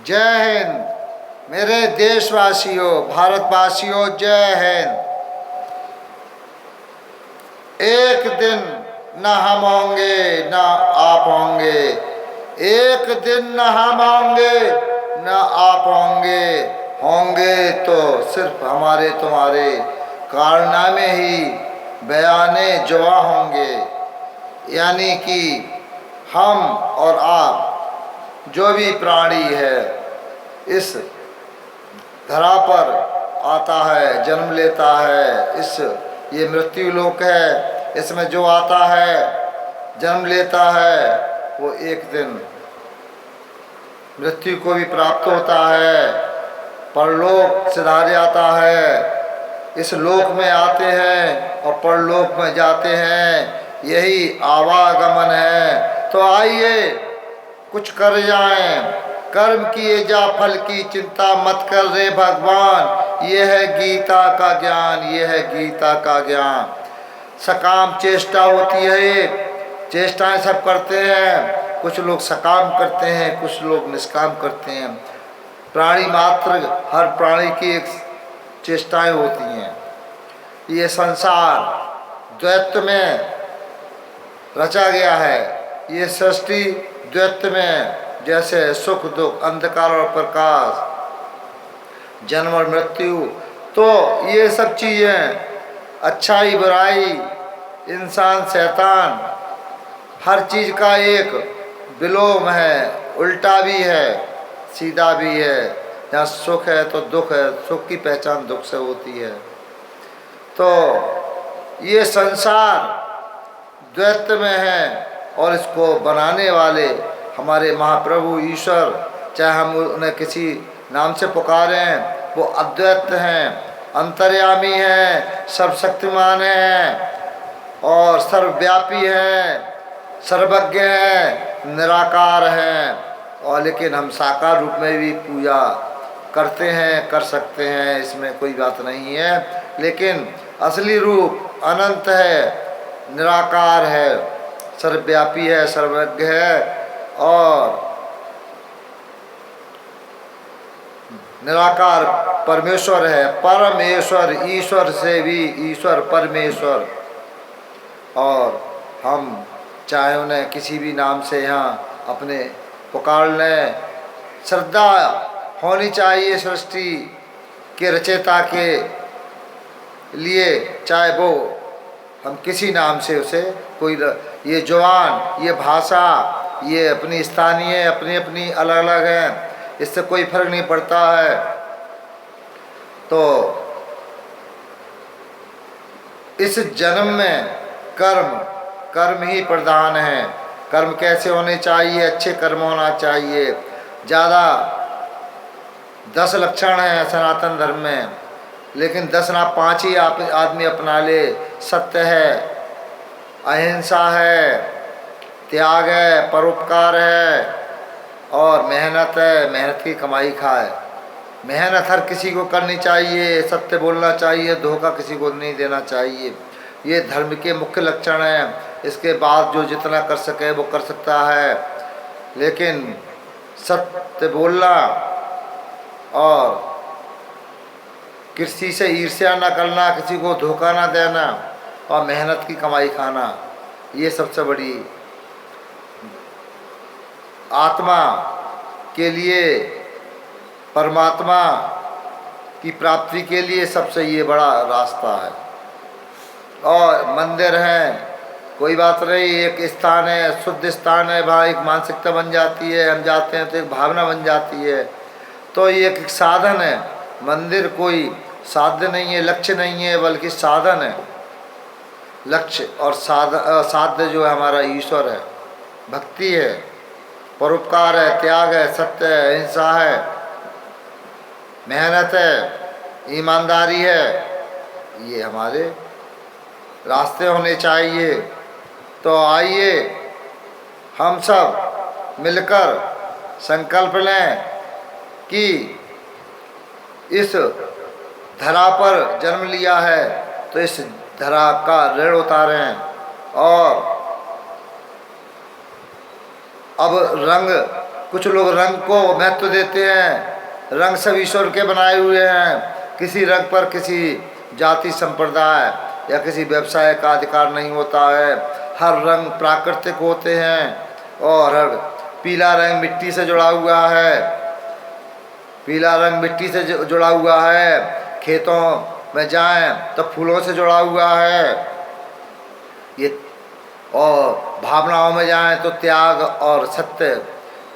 जय हिंद मेरे देशवासियों, भारतवासियों, जय हिंद। एक दिन न हम होंगे न आप होंगे, एक दिन न हम होंगे न आप होंगे, होंगे तो सिर्फ हमारे तुम्हारे कारनामे ही बयाने जुआ होंगे। यानी कि हम और आप, जो भी प्राणी है इस धरा पर आता है, जन्म लेता है, ये मृत्यु लोक है, इसमें जो आता है, जन्म लेता है, वो एक दिन मृत्यु को भी प्राप्त होता है, परलोक सिधारे आता है, इस लोक में आते हैं और परलोक में जाते हैं, यही आवागमन है। तो आइए कुछ कर जाएं, कर्म किए जा फल की चिंता मत कर रे भगवान, ये है गीता का ज्ञान, ये है गीता का ज्ञान। सकाम चेष्टा होती है, चेष्टाएं सब करते हैं, कुछ लोग सकाम करते हैं, कुछ लोग निष्काम करते हैं। प्राणी मात्र, हर प्राणी की एक चेष्टाएं होती हैं। ये संसार द्वैत में रचा गया है, ये सृष्टि द्वैत में, जैसे सुख दुख, अंधकार और प्रकाश, जन्म और मृत्यु। तो ये सब चीज़ें, अच्छाई बुराई, इंसान शैतान, हर चीज़ का एक विलोम है, उल्टा भी है, सीधा भी है। जहाँ सुख है तो दुख है, सुख की पहचान दुख से होती है। तो ये संसार द्वैत में है और इसको बनाने वाले हमारे महाप्रभु ईश्वर, चाहे हम उन्हें किसी नाम से पुकारें, वो अद्वैत हैं, अंतर्यामी हैं, सर्वशक्तिमान हैं और सर्वव्यापी हैं, सर्वज्ञ हैं, निराकार हैं। और लेकिन हम साकार रूप में भी पूजा करते हैं, कर सकते हैं, इसमें कोई बात नहीं है। लेकिन असली रूप अनंत है, निराकार है, सर्वव्यापी है, सर्वज्ञ है और निराकार परमेश्वर है। परमेश्वर, ईश्वर से भी ईश्वर, परमेश्वर। और हम चाहे उन्हें किसी भी नाम से यहाँ अपने पुकार लें, श्रद्धा होनी चाहिए सृष्टि के रचयिता के लिए, चाहे वो हम किसी नाम से उसे कोई, ये जुबान, ये भाषा, ये अपनी स्थानीय, अपनी अपनी अलग अलग हैं, इससे कोई फर्क नहीं पड़ता है। तो इस जन्म में कर्म ही प्रधान है। कर्म कैसे होने चाहिए? अच्छे कर्म होना चाहिए। ज़्यादा 10 लक्षण हैं सनातन धर्म में, लेकिन 10 ना 5 ही आदमी अपना ले। सत्य है, अहिंसा है, त्याग है, परोपकार है और मेहनत है, मेहनत की कमाई खाए। मेहनत हर किसी को करनी चाहिए, सत्य बोलना चाहिए, धोखा किसी को नहीं देना चाहिए। ये धर्म के मुख्य लक्षण हैं। इसके बाद जो जितना कर सके वो कर सकता है, लेकिन सत्य बोलना और किसी से ईर्ष्या न करना, किसी को धोखा न देना और मेहनत की कमाई खाना, ये सबसे बड़ी आत्मा के लिए, परमात्मा की प्राप्ति के लिए सबसे ये बड़ा रास्ता है। और मंदिर हैं, कोई बात नहीं, एक स्थान है, शुद्ध स्थान है, वहाँ एक मानसिकता बन जाती है, हम जाते हैं तो एक भावना बन जाती है। तो ये एक साधन है। मंदिर कोई साध्य नहीं है, लक्ष्य नहीं है, बल्कि साधन है। लक्ष्य और साध्य जो है हमारा ईश्वर है, भक्ति है, परोपकार है, त्याग है, सत्य है, अहिंसा है, मेहनत है, ईमानदारी है। ये हमारे रास्ते होने चाहिए। तो आइए हम सब मिलकर संकल्प लें कि इस धरा पर जन्म लिया है तो इस धरा का ऋण उतारें और अब रंग कुछ लोग रंग को महत्व देते हैं। रंग सब ईश्वर के बनाए हुए हैं। किसी रंग पर किसी जाति संप्रदाय या किसी व्यवसाय का अधिकार नहीं होता है। हर रंग प्राकृतिक होते हैं और हर पीला रंग मिट्टी से जुड़ा हुआ है। पीला रंग मिट्टी से जुड़ा हुआ है। खेतों में जाएं तो फूलों से जुड़ा हुआ है ये। और भावनाओं में जाएं तो त्याग और सत्य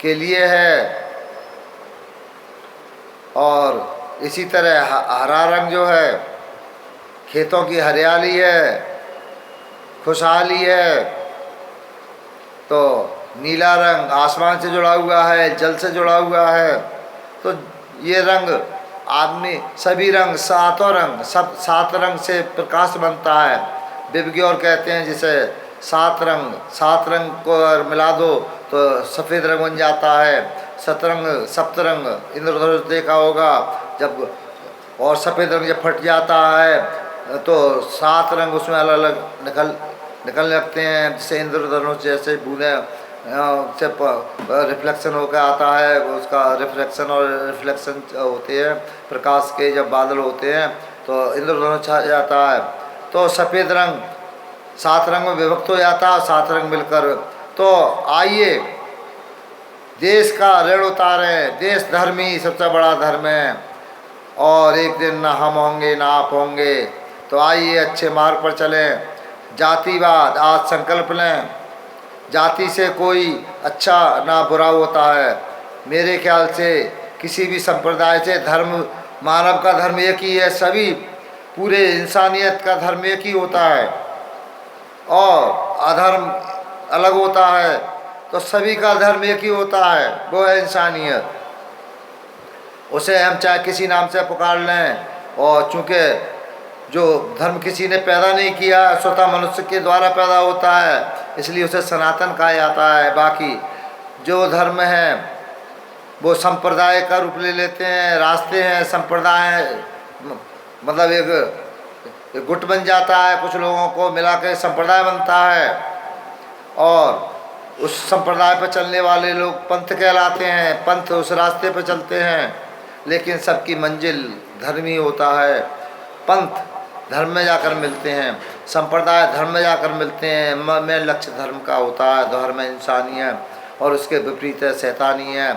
के लिए है। और इसी तरह हरा रंग जो है खेतों की हरियाली है, खुशहाली है। तो नीला रंग आसमान से जुड़ा हुआ है, जल से जुड़ा हुआ है। तो ये रंग आदमी सभी रंग सातों रंग सब 7 रंग से प्रकाश बनता है। विज्ञ और कहते हैं जिसे 7 रंग को अगर मिला दो तो सफ़ेद रंग बन जाता है। सप्तरंग इंद्रधनुष देखा होगा जब, और सफ़ेद रंग जब फट जाता है तो 7 रंग उसमें अलग अलग निकल लगते हैं। जैसे इंद्रधनुष जैसे बूंदे से रिफ्लेक्शन होकर आता है, उसका रिफ्लेक्शन और रिफ्लेक्शन होते हैं प्रकाश के। जब बादल होते हैं तो इंद्रधनुष छा जाता है। तो सफ़ेद रंग 7 रंग में विभक्त हो जाता है, 7 रंग मिलकर। तो आइए देश का ऋण उतारें। देश धर्म ही सबसे बड़ा धर्म है और एक दिन ना हम होंगे ना आप होंगे। तो आइए अच्छे मार्ग पर चलें। जातिवाद आज संकल्प लें। जाति से कोई अच्छा ना बुरा होता है। मेरे ख्याल से किसी भी संप्रदाय से धर्म, मानव का धर्म एक ही है। सभी पूरे इंसानियत का धर्म एक ही होता है और अधर्म अलग होता है। तो सभी का धर्म एक ही होता है, वो है इंसानियत। उसे हम चाहे किसी नाम से पुकार लें। और चूँकि जो धर्म किसी ने पैदा नहीं किया, स्वतः मनुष्य के द्वारा पैदा होता है, इसलिए उसे सनातन कहा जाता है। बाकी जो धर्म है वो संप्रदाय का रूप ले लेते हैं। रास्ते हैं, संप्रदाय मतलब एक गुट बन जाता है। कुछ लोगों को मिला के संप्रदाय बनता है और उस संप्रदाय पर चलने वाले लोग पंथ कहलाते हैं। पंथ उस रास्ते पर चलते हैं, लेकिन सबकी मंजिल धर्म ही होता है। पंथ धर्म में जाकर मिलते हैं, संप्रदाय धर्म में जाकर मिलते हैं। मेन लक्ष्य धर्म का होता है। धर्म इंसानी है और उसके विपरीत है शैतानी है।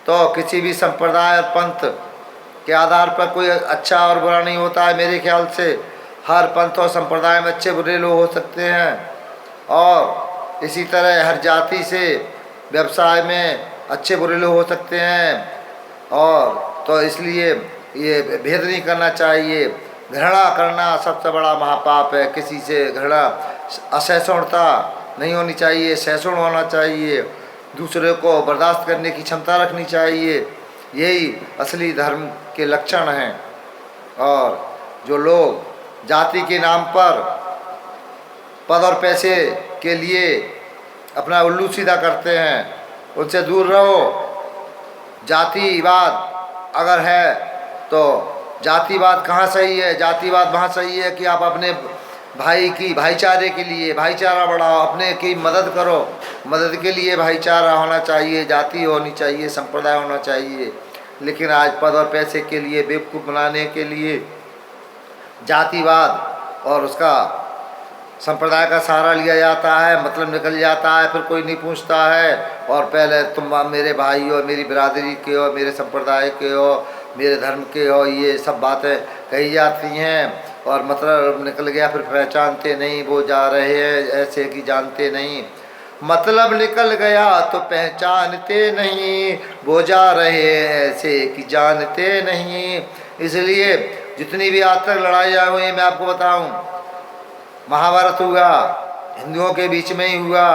तो किसी भी संप्रदाय और पंथ के आधार पर कोई अच्छा और बुरा नहीं होता है। मेरे ख्याल से हर पंथ और संप्रदाय में अच्छे बुरे लोग हो सकते हैं और इसी तरह हर जाति से व्यवसाय में अच्छे बुरे लोग हो सकते हैं। और तो इसलिए ये भेद नहीं करना चाहिए। घृणा करना सबसे बड़ा महापाप है। किसी से घृणा, असहिष्णुता नहीं होनी चाहिए, सहिष्णु होना चाहिए। दूसरे को बर्दाश्त करने की क्षमता रखनी चाहिए। यही असली धर्म के लक्षण हैं। और जो लोग जाति के नाम पर पद और पैसे के लिए अपना उल्लू सीधा करते हैं, उनसे दूर रहो। जातिवाद अगर है तो जातिवाद कहाँ सही है? जातिवाद वहाँ सही है कि आप अपने भाई की भाईचारे के लिए भाईचारा बढ़ाओ, अपने की मदद करो। मदद के लिए भाईचारा होना चाहिए, जाति होनी चाहिए, संप्रदाय होना चाहिए। लेकिन आज पद और पैसे के लिए, बेवकूफ़ बनाने के लिए जातिवाद और उसका संप्रदाय का सहारा लिया जाता है। मतलब निकल जाता है, फिर कोई नहीं पूछता है। और पहले तुम मेरे भाई हो, मेरी बिरादरी के हो, मेरे संप्रदाय के हो, मेरे धर्म के हो, ये सब बातें कही जाती हैं और मतलब निकल गया। फिर पहचानते नहीं, वो जा रहे हैं ऐसे कि जानते नहीं। मतलब निकल गया तो पहचानते नहीं, वो जा रहे हैं ऐसे कि जानते नहीं। इसलिए जितनी भी आज तक लड़ाइयाँ हुई, मैं आपको बताऊं, महाभारत हुआ, हिंदुओं के बीच में ही हुआ।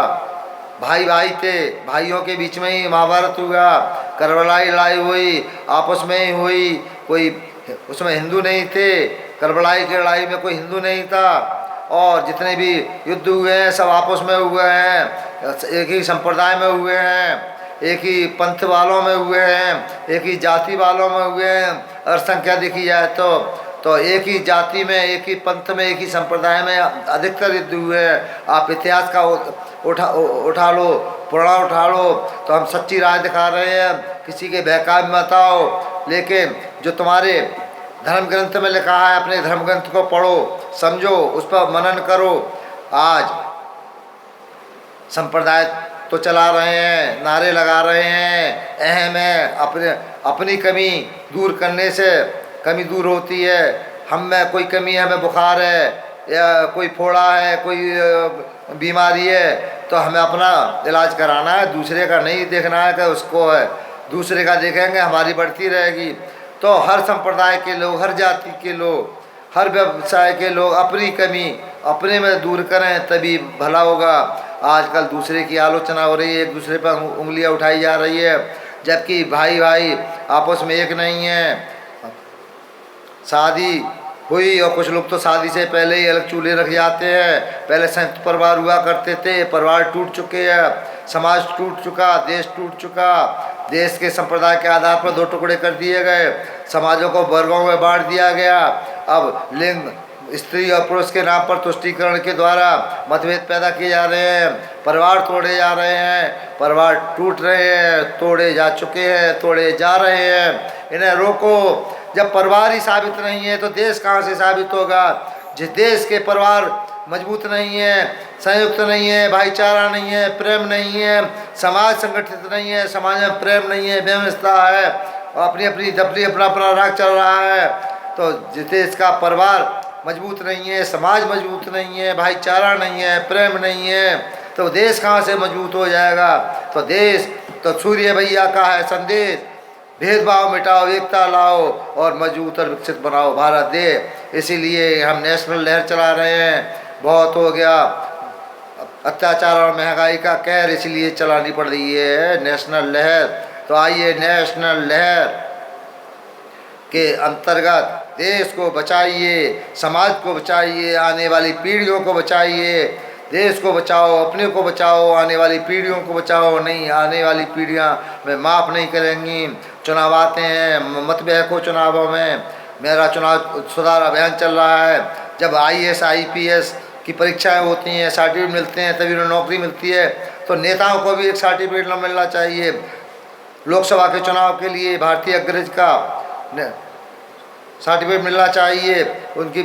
भाई भाई थे, भाइयों के बीच में ही महाभारत हुआ। करबलाई लड़ाई हुई, आपस में ही हुई। कोई उसमें हिंदू नहीं थे। करबलाई की लड़ाई में कोई हिंदू नहीं था। और जितने भी युद्ध हुए हैं सब आपस में हुए हैं, एक ही संप्रदाय में हुए हैं, एक ही पंथ वालों में हुए हैं, एक ही जाति वालों में हुए हैं। अगर संख्या देखी जाए तो एक ही जाति में, एक ही पंथ में, एक ही संप्रदाय में अधिकतर युद्ध हुए हैं। आप इतिहास का उठा लो, पुराण उठा लो, तो हम सच्ची राह दिखा रहे हैं, किसी के बहकावे में मत आओ। लेकिन जो तुम्हारे धर्म ग्रंथ में लिखा है, अपने धर्म ग्रंथ को पढ़ो, समझो, उस पर मनन करो। आज संप्रदाय तो चला रहे हैं, नारे लगा रहे हैं, अहम है, अपनी कमी दूर करने से कमी दूर होती है। हम में कोई कमी है, हमें बुखार है या कोई फोड़ा है, कोई बीमारी है, तो हमें अपना इलाज कराना है, दूसरे का नहीं देखना है कि उसको है। दूसरे का देखेंगे हमारी बढ़ती रहेगी। तो हर संप्रदाय के लोग, हर जाति के लोग, हर व्यवसाय के लोग अपनी कमी अपने में दूर करें, तभी भला होगा। आजकल दूसरे की आलोचना हो रही है, एक दूसरे पर उंगलियां उठाई जा रही है, जबकि भाई भाई आपस में एक नहीं है। शादी हुई और कुछ लोग तो शादी से पहले ही अलग चूल्हे रख जाते हैं। पहले संयुक्त परिवार हुआ करते थे, परिवार टूट चुके हैं, समाज टूट चुका, देश टूट चुका। देश के संप्रदाय के आधार पर दो टुकड़े कर दिए गए, समाजों को वर्गों में बांट दिया गया। अब लिंग, स्त्री और पुरुष के नाम पर तुष्टीकरण के द्वारा मतभेद पैदा किए जा रहे हैं, परिवार तोड़े जा रहे हैं, परिवार टूट रहे हैं, तोड़े जा चुके हैं, तोड़े जा रहे हैं। इन्हें रोको। जब परिवार ही साबित नहीं है तो देश कहाँ से साबित होगा? जिस देश के परिवार मजबूत नहीं है, संयुक्त नहीं है, भाईचारा नहीं है, प्रेम नहीं है, समाज संगठित नहीं है, समाज में प्रेम नहीं है, व्यवस्था है, अपनी अपनी दबली अपना अपना राग चल रहा है, तो जिस देश का परिवार मजबूत नहीं है, समाज मजबूत नहीं है, भाईचारा नहीं है, प्रेम नहीं है, तो देश कहाँ से मजबूत हो जाएगा? तो देश तो सूर्य भैया का है संदेश, भेदभाव मिटाओ, एकता लाओ और मजबूत और विकसित बनाओ भारत देश। इसीलिए हम नेशनल लहर चला रहे हैं। बहुत हो गया अत्याचार और महंगाई का कहर, इसलिए चलानी पड़ रही है नेशनल लहर। तो आइए नेशनल लहर के अंतर्गत देश को बचाइए, समाज को बचाइए, आने वाली पीढ़ियों को बचाइए। देश को बचाओ, अपने को बचाओ, आने वाली पीढ़ियों को बचाओ। नहीं, आने वाली पीढ़ियां में माफ़ नहीं करेंगी। चुनाव आते हैं, मत बहको चुनावों में। मेरा चुनाव सुधार अभियान चल रहा है। जब IAS IPS की परीक्षाएं होती हैं, सर्टिफिकेट मिलते हैं, तभी उन्हें नौकरी मिलती है। तो नेताओं को भी एक सर्टिफिकेट मिलना चाहिए। लोकसभा के चुनाव के लिए भारतीय अग्रज का सर्टिफिकेट मिलना चाहिए, उनकी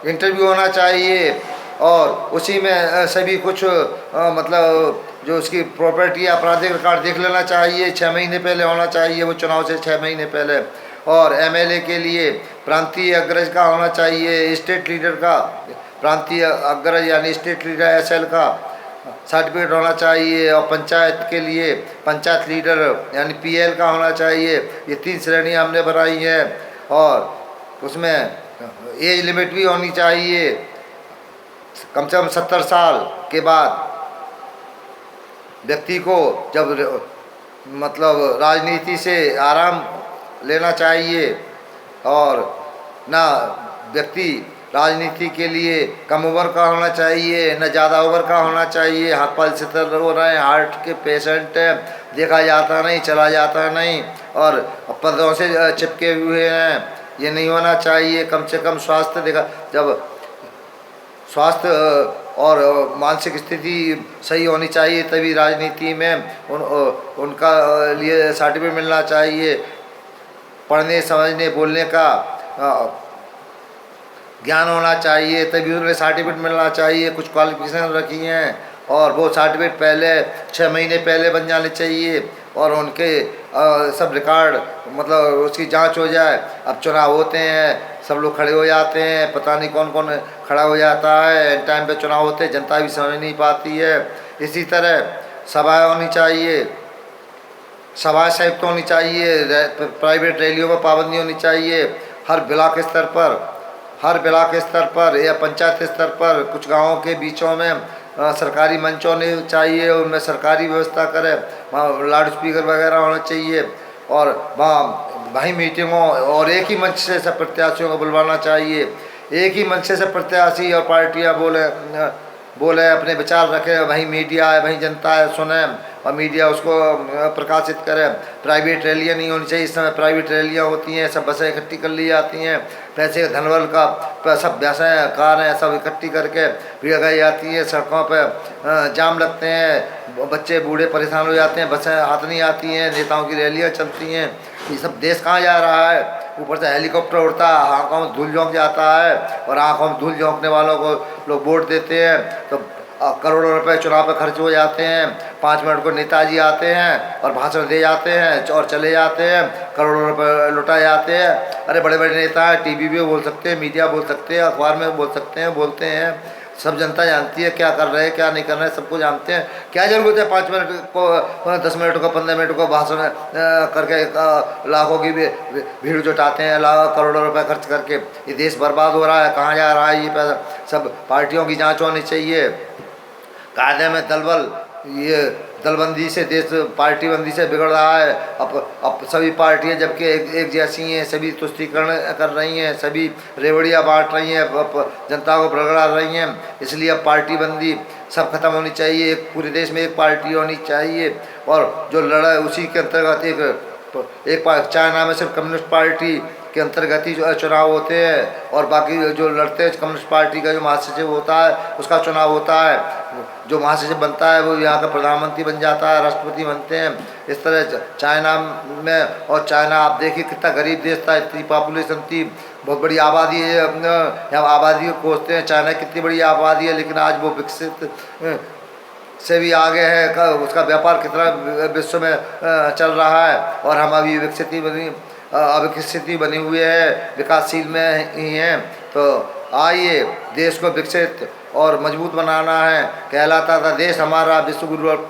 इंटरव्यू होना चाहिए और उसी में सभी कुछ मतलब जो उसकी प्रॉपर्टी या आपराधिक रिकॉर्ड देख लेना चाहिए। 6 महीने पहले होना चाहिए, वो चुनाव से 6 महीने पहले। और MLA के लिए प्रांतीय अग्रज का होना चाहिए, स्टेट लीडर का, प्रांतीय अग्रज यानी स्टेट लीडर SL का सर्टिफिकेट होना चाहिए। और पंचायत के लिए पंचायत लीडर यानी PL का होना चाहिए। ये 3 श्रेणियाँ हमने बनाई हैं और उसमें एज लिमिट भी होनी चाहिए। कम से कम 70 साल के बाद व्यक्ति को जब मतलब राजनीति से आराम लेना चाहिए और ना व्यक्ति राजनीति के लिए कम उम्र का होना चाहिए, न ज़्यादा उम्र का होना चाहिए। हाथ पाल से हो रहे हैं, हार्ट के पेशेंट हैं, देखा जाता नहीं, चला जाता नहीं और पदों से चिपके हुए हैं, ये नहीं होना चाहिए। कम से कम स्वास्थ्य देखा, जब स्वास्थ्य और मानसिक स्थिति सही होनी चाहिए तभी राजनीति में उनका लिए सर्टिफिकेट मिलना चाहिए। पढ़ने, समझने, बोलने का ज्ञान होना चाहिए तभी उन्हें सर्टिफिकेट मिलना चाहिए। कुछ क्वालिफिकेशन रखी हैं और वो सर्टिफिकेट पहले 6 महीने पहले बन जाने चाहिए और उनके सब रिकॉर्ड मतलब उसकी जांच हो जाए। अब चुनाव होते हैं, सब लोग खड़े हो जाते हैं, पता नहीं कौन कौन खड़ा हो जाता है। टाइम पे चुनाव होते हैं, जनता भी समझ नहीं पाती है। इसी तरह सभाएं होनी चाहिए, सभाएं संयुक्त होनी चाहिए, प्राइवेट रैलियों पर पाबंदी होनी चाहिए। हर ब्लॉक स्तर पर या पंचायत स्तर पर कुछ गाँवों के बीचों में सरकारी मंच होने चाहिए, उनमें सरकारी व्यवस्था करें, वहाँ लाउड स्पीकर वगैरह होना चाहिए और वहाँ भाई मीटिंगों और एक ही मंच से सब प्रत्याशियों को बुलवाना चाहिए। एक ही मंच से सब प्रत्याशी और पार्टियाँ बोले अपने विचार रखें, वहीं मीडिया है, वहीं जनता है, सुने और मीडिया उसको प्रकाशित करे। प्राइवेट रैलियाँ नहीं होनी चाहिए, इस समय प्राइवेट रैलियाँ होती हैं, सब बसें इकट्ठी कर ली जाती हैं, पैसे धनबल का सब बसें कारें सब इकट्ठी करके भीड़ लगाई जाती है, सड़कों पर जाम लगते हैं, बच्चे बूढ़े परेशान हो जाते हैं, बसें हाथ नहीं आती हैं, नेताओं की रैलियाँ चलती हैं। ये सब देश कहाँ जा रहा है? ऊपर से हेलीकॉप्टर उड़ता है, आँखों में धूल झोंक जाता है, और आँखों में धूल झोंकने वालों को लोग वोट देते हैं तो करोड़ों रुपए चुनाव पे खर्च हो जाते हैं। 5 मिनट को नेताजी आते हैं और भाषण दे जाते हैं और चले जाते हैं, करोड़ों रुपए लुटाए जाते हैं। अरे बड़े बड़े नेता हैं, टीवी पे बोल सकते हैं, मीडिया बोल सकते हैं, अखबार में बोल सकते हैं, बोलते हैं, सब जनता जानती है क्या कर रहे हैं क्या नहीं कर रहे हैं, सबको जानते हैं। क्या जरूरत है 5 मिनट को 10 मिनट को 15 मिनट को भाषण करके लाखों की भीड़ जुटाते हैं, लाख करोड़ों रुपए खर्च करके। ये देश बर्बाद हो रहा है, कहाँ जा रहा है ये पैसा? सब पार्टियों की जांच होनी चाहिए। कायदे में दलबल, ये दलबंदी से देश पार्टी बंदी से बिगड़ रहा है। अब सभी पार्टियां जबकि एक जैसी हैं, सभी तुष्टीकरण कर रही हैं, सभी रेवड़ियाँ बांट रही हैं, जनता को भड़का रही हैं। इसलिए अब पार्टी बंदी सब खत्म होनी चाहिए, एक पूरे देश में एक पार्टी होनी चाहिए। और जो लड़ा है उसी के अंतर्गत एक चाइना में सिर्फ कम्युनिस्ट पार्टी के अंतर्गत ही चुनाव होते हैं, और बाकी जो लड़ते हैं कम्युनिस्ट पार्टी का जो महासचिव होता है उसका चुनाव होता है। जो महासचिव बनता है वो यहाँ का प्रधानमंत्री बन जाता है, राष्ट्रपति बनते हैं। इस तरह चाइना में, और चाइना आप देखिए कितना गरीब देश था, इतनी पॉपुलेशन थी, बहुत बड़ी आबादी है, यहाँ आबादी को कोसते हैं चाइना कितनी बड़ी आबादी है, लेकिन आज वो विकसित से भी आगे है, उसका व्यापार कितना विश्व में चल रहा है, और हम अभी अविकसित बने हुए हैं, विकासशील में ही हैं। तो आइए देश को विकसित और मजबूत बनाना है। कहलाता था देश हमारा विश्व गुरु और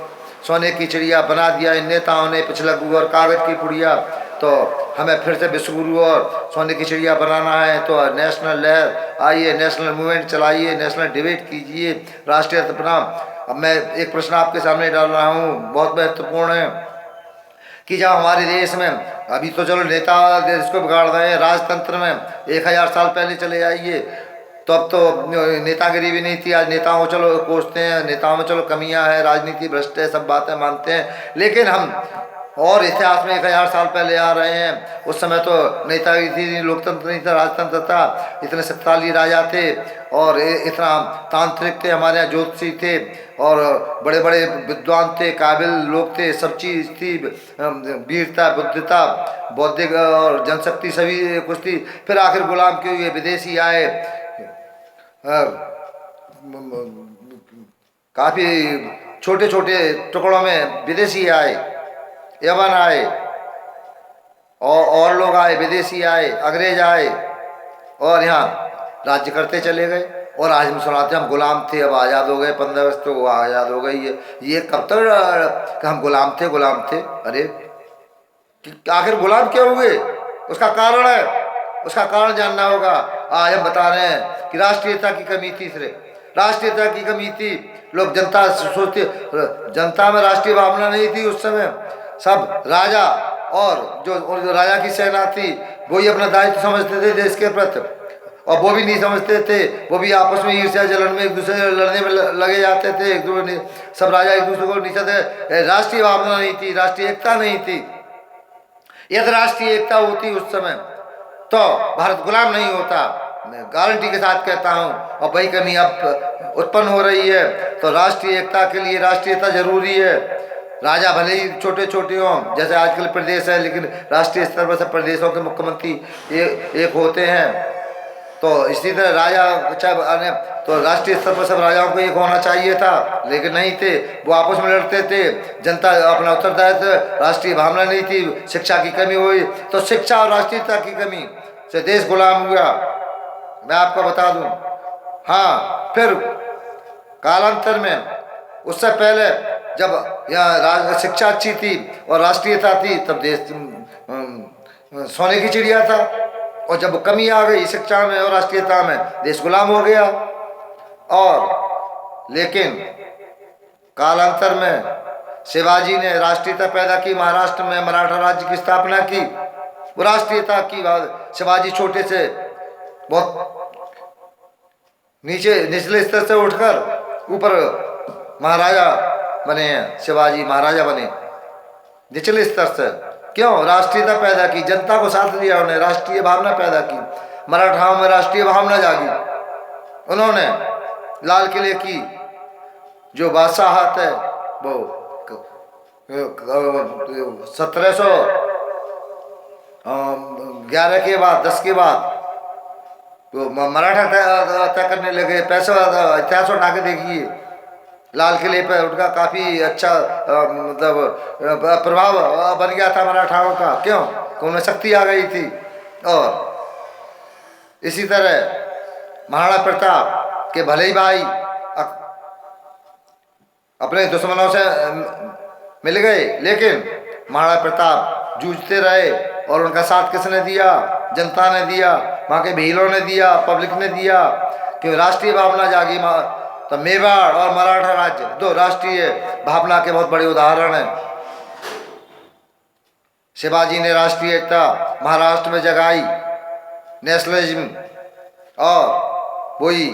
सोने की चिड़िया, बना दिया इन नेताओं ने पिछला गुरु और कागज की पुड़िया। तो हमें फिर से विश्व गुरु और सोने की चिड़िया बनाना है। तो नेशनल लहर आइए, नेशनल मूवमेंट चलाइए, नेशनल डिबेट कीजिए, राष्ट्रीय अपना। अब मैं एक प्रश्न आपके सामने डाल रहा हूँ, बहुत महत्वपूर्ण है कि जब हमारे देश में अभी तो चलो नेता देश को बिगाड़ रहे हैं, राजतंत्र में 1000 साल पहले चले जाइए तो अब तो नेतागिरी भी नहीं थी। आज नेताओं को चलो कोसते हैं, नेताओं में चलो कमियां हैं, राजनीति भ्रष्ट है, सब बातें मानते हैं, लेकिन हम और इतिहास में 1000 साल पहले आ रहे हैं। उस समय तो नेतागिरी थी, लोकतंत्र नहीं था, राजतंत्र था, इतने शक्तिशाली राजा थे और इतना तांत्रिक थे, हमारे यहाँ ज्योतिषी थे और बड़े बड़े विद्वान थे, काबिल लोग थे, सब चीज़ थी, वीरता, बुद्धिता, बौद्धिक और जनशक्ति सभी कुछ थी। फिर आखिर गुलाम क्यों हुए? विदेशी आए, काफ़ी छोटे छोटे टुकड़ों में विदेशी आए, यमन आए और लोग आए, विदेशी आए, अंग्रेज आए और यहाँ राज्य करते चले गए। और आज हम सुनाते हम गुलाम थे, अब आज़ाद हो गए, 15 वर्ष तो आज़ाद हो गई है। ये कब तक हम गुलाम थे गुलाम थे? अरे आखिर गुलाम क्यों हुए? उसका कारण है, उसका कारण जानना होगा। आज हम बता रहे हैं कि राष्ट्रीयता की कमी थी, सिर्फ राष्ट्रीयता की कमी थी। लोग जनता सोचते, जनता में राष्ट्रीय भावना नहीं थी उस समय। सब राजा और जो राजा की सेना थी वो ही अपना दायित्व समझते थे देश के प्रति, और वो भी नहीं समझते थे, वो भी आपस में ईर्ष्या जलन में एक दूसरे से लड़ने में लगे जाते थे, एक दूसरे सब राजा एक दूसरे को नीचे थे। राष्ट्रीय भावना नहीं थी, राष्ट्रीय एकता नहीं थी। यदि राष्ट्रीय एकता होती उस समय तो भारत गुलाम नहीं होता, मैं गारंटी के साथ कहता हूँ। और वही कमी अब उत्पन्न हो रही है। तो राष्ट्रीय एकता के लिए राष्ट्रीयता जरूरी है। राजा भले ही छोटे छोटे हों, जैसे आजकल प्रदेश है, लेकिन राष्ट्रीय स्तर पर सब प्रदेशों के मुख्यमंत्री एक होते हैं। तो इसी तरह राजा चाहे तो राष्ट्रीय स्तर पर सब राजाओं को एक होना चाहिए था, लेकिन नहीं थे, वो आपस में लड़ते थे। जनता अपना उत्तरदायित्व, राष्ट्रीय भावना नहीं थी, शिक्षा की कमी हुई, तो शिक्षा और राष्ट्रीयता की कमी से देश गुलाम हुआ। मैं आपको बता दूं, हाँ, फिर कालांतर में, उससे पहले जब यहाँ शिक्षा अच्छी थी और राष्ट्रीयता थी, तब देश सोने की चिड़िया था। और जब कमी आ गई शिक्षा में और राष्ट्रीयता में, देश गुलाम हो गया। और लेकिन कालांतर में शिवाजी ने राष्ट्रीयता पैदा की, महाराष्ट्र में मराठा राज्य की स्थापना की, वो राष्ट्रीयता की बात। शिवाजी छोटे से बहुत निचले स्तर से उठकर ऊपर महाराजा बने हैं, शिवाजी महाराजा बने निचले स्तर से। क्यों? राष्ट्रीयता पैदा की, जनता को साथ दिया उन्हें, राष्ट्रीय भावना पैदा की, मराठाओं में राष्ट्रीय भावना जागी। उन्होंने लाल किले की जो बादशाहत है वो 1711 के बाद 10 के बाद तो मराठा तय करने लगे। पैसा इतिहास उठा के देखिए, लाल किले पर उनका काफ़ी अच्छा मतलब प्रभाव बन गया था मराठाओं का। क्यों? उनमें शक्ति आ गई थी। और इसी तरह महाराणा प्रताप के भले ही भाई अपने दुश्मनों से मिल गए, लेकिन महाराणा प्रताप जूझते रहे। और उनका साथ किसने दिया? जनता ने दिया, वहाँ के भीलों ने दिया, पब्लिक ने दिया, कि राष्ट्रीय भावना जागी। तो मेवाड़ और मराठा राज्य दो राष्ट्रीय भावना के बहुत बड़े उदाहरण हैं। शिवाजी ने राष्ट्रीय एकता महाराष्ट्र में जगाई, नेशनलिज्म, और वही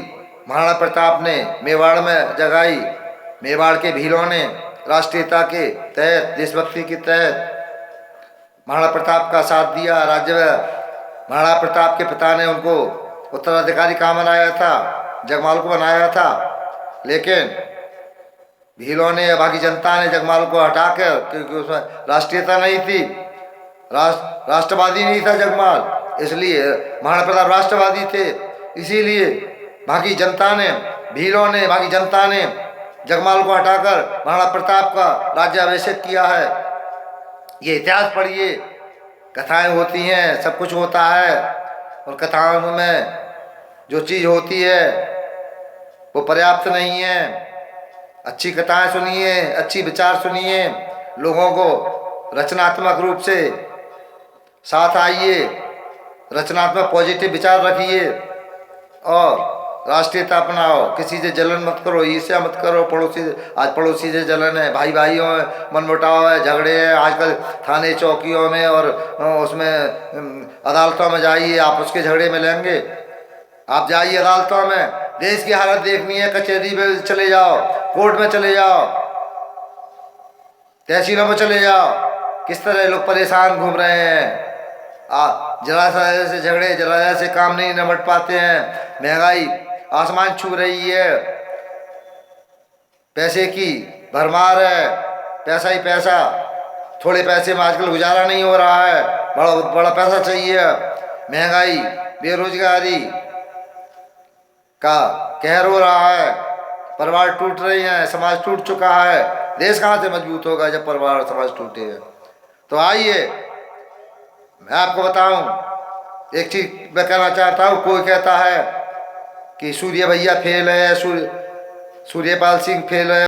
महाराणा प्रताप ने मेवाड़ में जगाई। मेवाड़ के भीलों ने राष्ट्रीयता के तहत, देशभक्ति के तहत महाराणा प्रताप का साथ दिया राज्य में। महाराणा प्रताप के पिता ने उनको उत्तराधिकारी कहाँ बनाया था? जगमाल को बनाया था। लेकिन भीलों ने, बाकी जनता ने जगमाल को हटाकर, क्योंकि उसमें राष्ट्रीयता नहीं थी, राष्ट्रवादी नहीं था जगमाल, इसलिए महाराणा प्रताप राष्ट्रवादी थे। इसीलिए बाकी जनता ने, भीलों ने, बाकी जनता ने जगमाल को हटाकर महाराणा प्रताप का राज्याभिषेक किया है। ये इतिहास पढ़िए, कथाएं होती हैं, सब कुछ होता है। और कथाओं में जो चीज़ होती है वो पर्याप्त नहीं है। अच्छी कथाएं सुनिए, अच्छी विचार सुनिए, लोगों को रचनात्मक रूप से साथ आइए, रचनात्मक पॉजिटिव विचार रखिए और राष्ट्रीयता अपनाओ। किसी से जलन मत करो, ईर्ष्या मत करो। आज पड़ोसी से जलन है, भाई भाइयों में मनमुटाव है, झगड़े हैं आजकल थाने चौकियों में, और उसमें अदालतों में जाइए, आप उसके झगड़े में लेंगे। आप जाइए अदालतों में, देश की हालत देखनी है, कचहरी में चले जाओ, कोर्ट में चले जाओ, तहसीलों में चले जाओ, किस तरह लोग परेशान घूम रहे हैं। जरा सा ऐसे झगड़े, जरा ऐसे काम नहीं निपट पाते हैं। महंगाई आसमान छू रही है, पैसे की भरमार है, पैसा ही पैसा। थोड़े पैसे में आजकल गुजारा नहीं हो रहा है, बड़ा बड़ा पैसा चाहिए। महंगाई, बेरोजगारी का कहर हो रहा है, परिवार टूट रहे हैं, समाज टूट चुका है। देश कहाँ से मजबूत होगा जब परिवार और समाज टूटे हैं? तो आइए मैं आपको बताऊं, एक चीज मैं कहना चाहता हूँ। कोई कहता है कि सूर्य भैया फेल है, सूर्यपाल सिंह फेल है,